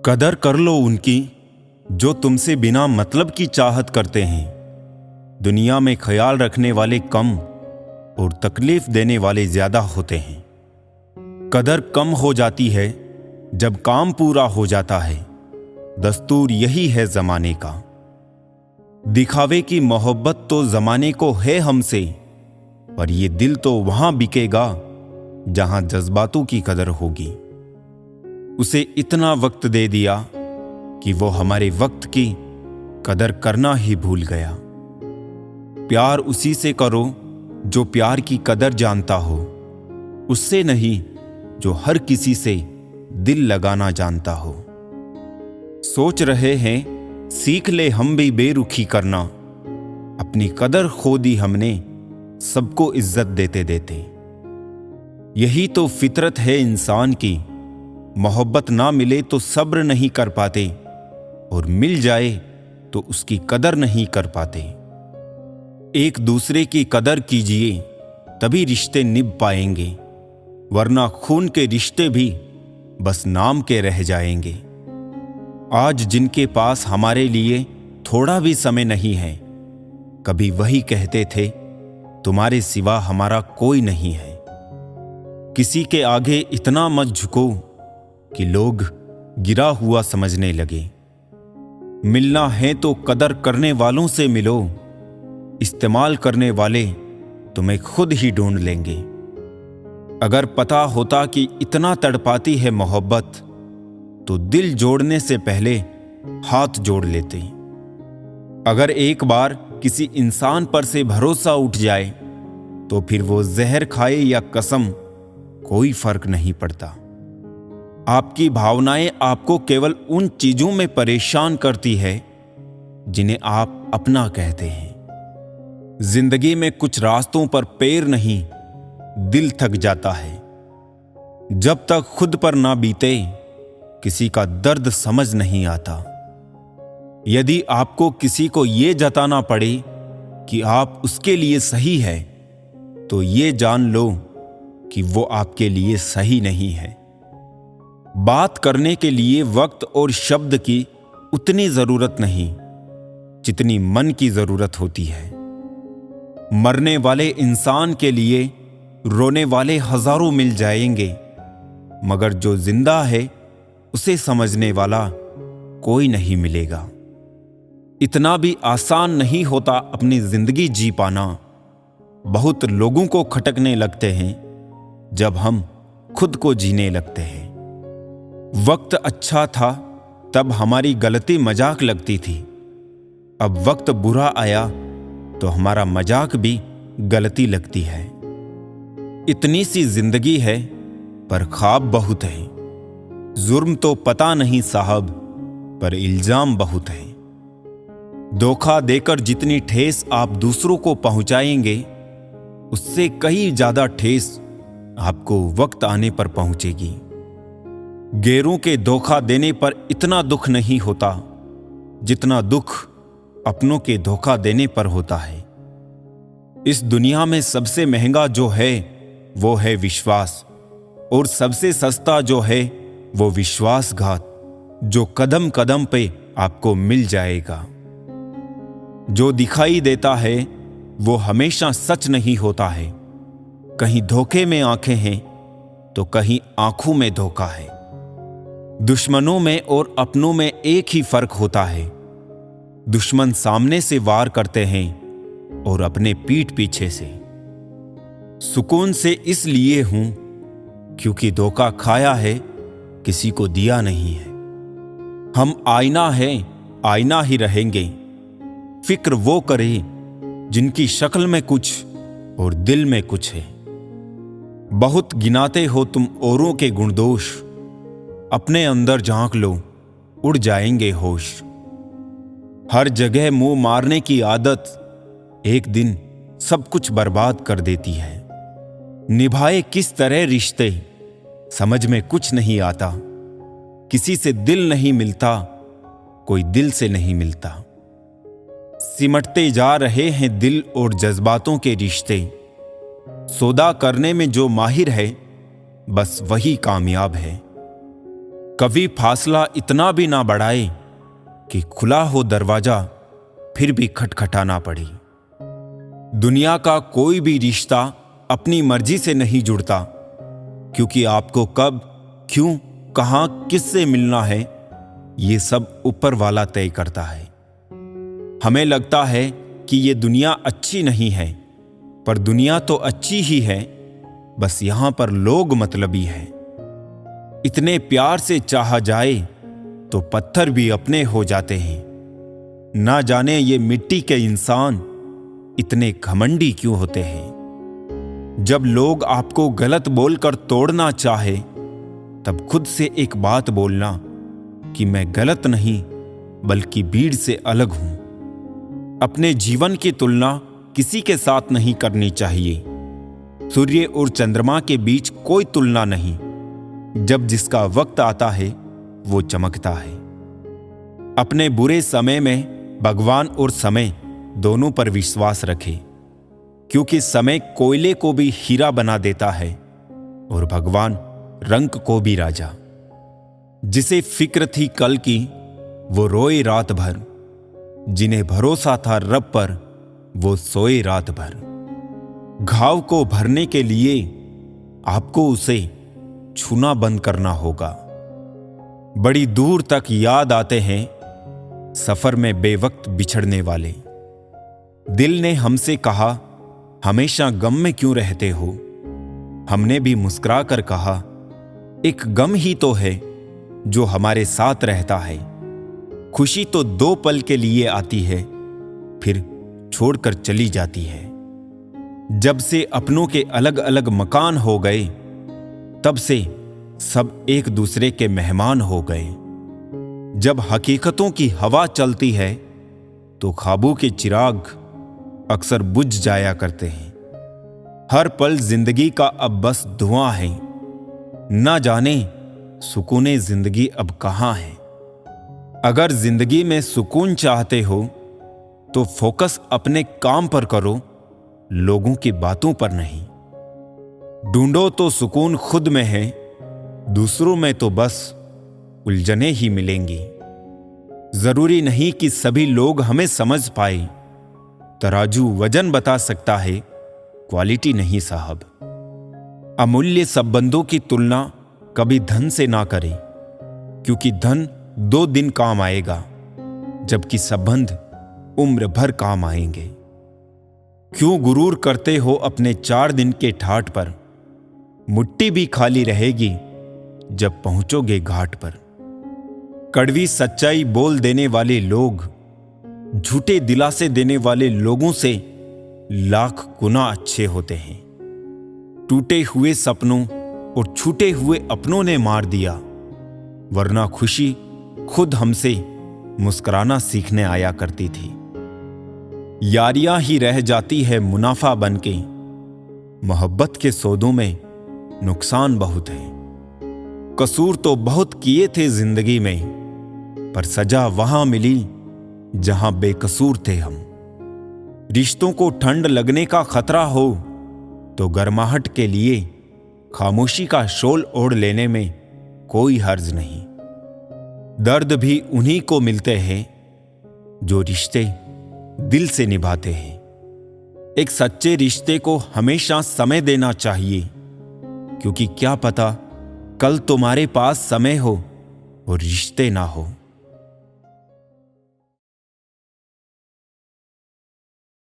कदर कर लो उनकी जो तुमसे बिना मतलब की चाहत करते हैं। दुनिया में ख्याल रखने वाले कम और तकलीफ देने वाले ज्यादा होते हैं। कदर कम हो जाती है जब काम पूरा हो जाता है। दस्तूर यही है जमाने का। दिखावे की मोहब्बत तो जमाने को है हमसे, पर ये दिल तो वहां बिकेगा जहां जज्बातों की कदर होगी। उसे इतना वक्त दे दिया कि वो हमारे वक्त की कदर करना ही भूल गया। प्यार उसी से करो जो प्यार की कदर जानता हो, उससे नहीं जो हर किसी से दिल लगाना जानता हो। सोच रहे हैं सीख ले हम भी बेरुखी करना, अपनी कदर खो दी हमने सबको इज्जत देते देते। यही तो फितरत है इंसान की, मोहब्बत ना मिले तो सब्र नहीं कर पाते और मिल जाए तो उसकी कदर नहीं कर पाते। एक दूसरे की कदर कीजिए तभी रिश्ते निभ पाएंगे, वरना खून के रिश्ते भी बस नाम के रह जाएंगे। आज जिनके पास हमारे लिए थोड़ा भी समय नहीं है, कभी वही कहते थे तुम्हारे सिवा हमारा कोई नहीं है। किसी के आगे इतना मत झुको कि लोग गिरा हुआ समझने लगे। मिलना है तो कदर करने वालों से मिलो, इस्तेमाल करने वाले तुम्हें खुद ही ढूंढ लेंगे। अगर पता होता कि इतना तड़पाती है मोहब्बत, तो दिल जोड़ने से पहले हाथ जोड़ लेते। अगर एक बार किसी इंसान पर से भरोसा उठ जाए तो फिर वो जहर खाए या कसम कोई फर्क नहीं पड़ता। आपकी भावनाएं आपको केवल उन चीजों में परेशान करती है जिन्हें आप अपना कहते हैं। जिंदगी में कुछ रास्तों पर पैर नहीं, दिल थक जाता है। जब तक खुद पर ना बीते किसी का दर्द समझ नहीं आता। यदि आपको किसी को यह जताना पड़े कि आप उसके लिए सही है, तो ये जान लो कि वो आपके लिए सही नहीं है। बात करने के लिए वक्त और शब्द की उतनी जरूरत नहीं जितनी मन की जरूरत होती है। मरने वाले इंसान के लिए रोने वाले हजारों मिल जाएंगे, मगर जो जिंदा है उसे समझने वाला कोई नहीं मिलेगा। इतना भी आसान नहीं होता अपनी जिंदगी जी पाना। बहुत लोगों को खटकने लगते हैं जब हम खुद को जीने लगते हैं। वक्त अच्छा था तब हमारी गलती मजाक लगती थी, अब वक्त बुरा आया तो हमारा मजाक भी गलती लगती है। इतनी सी जिंदगी है पर ख्वाब बहुत है। जुर्म तो पता नहीं साहब, पर इल्जाम बहुत है। धोखा देकर जितनी ठेस आप दूसरों को पहुंचाएंगे, उससे कहीं ज्यादा ठेस आपको वक्त आने पर पहुंचेगी। गैरों के धोखा देने पर इतना दुख नहीं होता जितना दुख अपनों के धोखा देने पर होता है। इस दुनिया में सबसे महंगा जो है वो है विश्वास, और सबसे सस्ता जो है वो विश्वासघात, जो कदम कदम पे आपको मिल जाएगा। जो दिखाई देता है वो हमेशा सच नहीं होता है। कहीं धोखे में आंखें हैं तो कहीं आंखों में धोखा है। दुश्मनों में और अपनों में एक ही फर्क होता है। दुश्मन सामने से वार करते हैं और अपने पीठ पीछे से। सुकून से इसलिए हूं क्योंकि धोखा खाया है, किसी को दिया नहीं है। हम आईना है, आईना ही रहेंगे। फिक्र वो करे जिनकी शक्ल में कुछ और दिल में कुछ है। बहुत गिनाते हो तुम औरों के गुण दोष, अपने अंदर झांक लो, उड़ जाएंगे होश। हर जगह मुंह मारने की आदत एक दिन सब कुछ बर्बाद कर देती है। निभाए किस तरह रिश्ते समझ में कुछ नहीं आता। किसी से दिल नहीं मिलता, कोई दिल से नहीं मिलता। सिमटते जा रहे हैं दिल और जज्बातों के रिश्ते। सौदा करने में जो माहिर है बस वही कामयाब है। कभी फासला इतना भी ना बढ़ाए कि खुला हो दरवाजा फिर भी खटखटाना पड़े। दुनिया का कोई भी रिश्ता अपनी मर्जी से नहीं जुड़ता, क्योंकि आपको कब, क्यों, कहां, किससे मिलना है, ये सब ऊपर वाला तय करता है। हमें लगता है कि ये दुनिया अच्छी नहीं है, पर दुनिया तो अच्छी ही है, बस यहां पर लोग मतलबी हैं। इतने प्यार से चाहा जाए तो पत्थर भी अपने हो जाते हैं। ना जाने ये मिट्टी के इंसान इतने घमंडी क्यों होते हैं। जब लोग आपको गलत बोलकर तोड़ना चाहे, तब खुद से एक बात बोलना कि मैं गलत नहीं बल्कि भीड़ से अलग हूं। अपने जीवन की तुलना किसी के साथ नहीं करनी चाहिए। सूर्य और चंद्रमा के बीच कोई तुलना नहीं। जब जिसका वक्त आता है वो चमकता है। अपने बुरे समय में भगवान और समय दोनों पर विश्वास रखें, क्योंकि समय कोयले को भी हीरा बना देता है और भगवान रंग को भी राजा। जिसे फिक्र थी कल की वो रोए रात भर, जिन्हें भरोसा था रब पर वो सोए रात भर। घाव को भरने के लिए आपको उसे छूना बंद करना होगा। बड़ी दूर तक याद आते हैं सफर में बेवक्त बिछड़ने वाले। दिल ने हमसे कहा, हमेशा गम में क्यों रहते हो। हमने भी मुस्कुरा कर कहा, एक गम ही तो है जो हमारे साथ रहता है। खुशी तो 2 पल के लिए आती है, फिर छोड़कर चली जाती है। जब से अपनों के अलग अलग मकान हो गए, तब से सब एक दूसरे के मेहमान हो गए। जब हकीकतों की हवा चलती है तो ख्वाबों के चिराग अक्सर बुझ जाया करते हैं। हर पल जिंदगी का अब बस धुआं है। ना जाने सुकूने जिंदगी अब कहां है। अगर जिंदगी में सुकून चाहते हो तो फोकस अपने काम पर करो, लोगों की बातों पर नहीं। ढूंढो तो सुकून खुद में है, दूसरों में तो बस उलझने ही मिलेंगी। जरूरी नहीं कि सभी लोग हमें समझ पाए। तराजू वजन बता सकता है, क्वालिटी नहीं साहब। अमूल्य संबंधों की तुलना कभी धन से ना करें, क्योंकि धन 2 दिन काम आएगा, जबकि संबंध उम्र भर काम आएंगे। क्यों गुरूर करते हो अपने 4 दिन के ठाठ पर। मुट्ठी भी खाली रहेगी जब पहुंचोगे घाट पर। कड़वी सच्चाई बोल देने वाले लोग झूठे दिलासे देने वाले लोगों से लाख गुना अच्छे होते हैं। टूटे हुए सपनों और छूटे हुए अपनों ने मार दिया, वरना खुशी खुद हमसे मुस्कुराना सीखने आया करती थी। यारियां ही रह जाती है मुनाफा बनके। मोहब्बत के सौदों में नुकसान बहुत है। कसूर तो बहुत किए थे जिंदगी में, पर सजा वहां मिली जहां बेकसूर थे हम। रिश्तों को ठंड लगने का खतरा हो तो गर्माहट के लिए खामोशी का शॉल ओढ़ लेने में कोई हर्ज नहीं। दर्द भी उन्हीं को मिलते हैं जो रिश्ते दिल से निभाते हैं। एक सच्चे रिश्ते को हमेशा समय देना चाहिए, क्योंकि क्या पता कल तुम्हारे पास समय हो और रिश्ते ना हो।